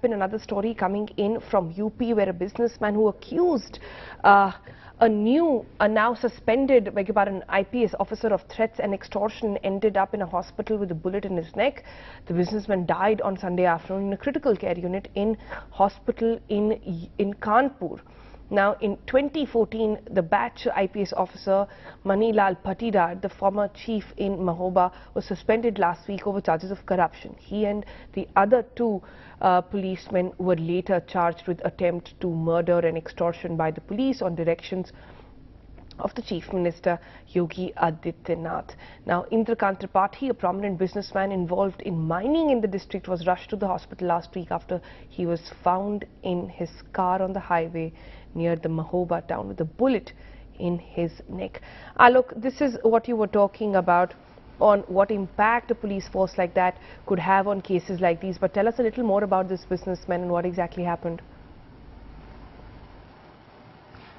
in another story coming in from UP, where a businessman who accused a now suspended IPS officer of threats and extortion ended up in a hospital with a bullet in his neck. The businessman died on Sunday afternoon in a critical care unit in hospital in Kanpur. Now, in 2014, the batch IPS officer Manilal Patidar, the former chief in Mahoba, was suspended last week over charges of corruption. He and the other two policemen were later charged with attempt to murder and extortion by the police on directions of the Chief Minister Yogi Adityanath. Now, Indrakant Tripathi, a prominent businessman involved in mining in the district, was rushed to the hospital last week after he was found in his car on the highway near the Mahoba town with a bullet in his neck. Alok, this is what you were talking about on what impact a police force like that could have on cases like these. But tell us a little more about this businessman and what exactly happened.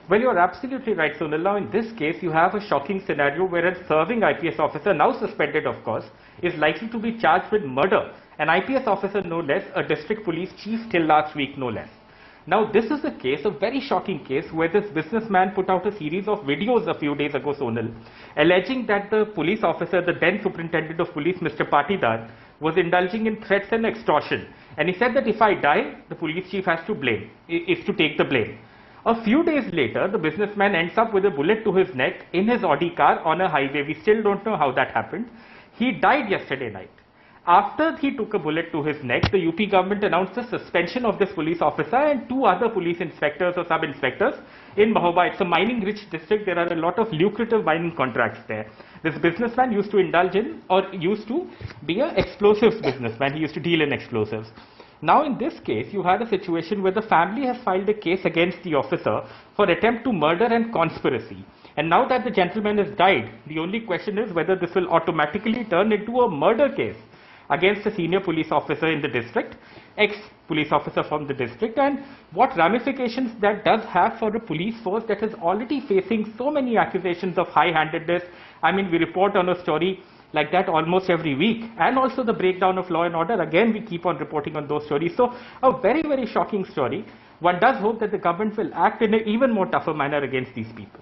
Well, you're absolutely right, Sonal. Now, in this case, you have a shocking scenario where a serving IPS officer, now suspended of course, is likely to be charged with murder. An IPS officer no less, a district police chief till last week no less. Now, this is a case, a very shocking case, where this businessman put out a series of videos a few days ago, Sonal, alleging that the police officer, the then superintendent of police, Mr. Patidar, was indulging in threats and extortion. And he said that if I die, the police chief has to take the blame. A few days later, the businessman ends up with a bullet to his neck in his Audi car on a highway. We still don't know how that happened. He died yesterday night. After he took a bullet to his neck, the UP government announced the suspension of this police officer and two other police inspectors or sub-inspectors in Mahoba. It's a mining-rich district. There are a lot of lucrative mining contracts there. This businessman used to indulge in, or used to be an explosives businessman. He used to deal in explosives. Now, in this case, you had a situation where the family has filed a case against the officer for attempt to murder and conspiracy. And now that the gentleman has died, the only question is whether this will automatically turn into a murder case against a senior police officer in the district, ex-police officer from the district, and what ramifications that does have for a police force that is already facing so many accusations of high-handedness. I mean, we report on a story like that almost every week, and also the breakdown of law and order. Again, we keep on reporting on those stories. So, a very, very shocking story. One does hope that the government will act in an even more tougher manner against these people.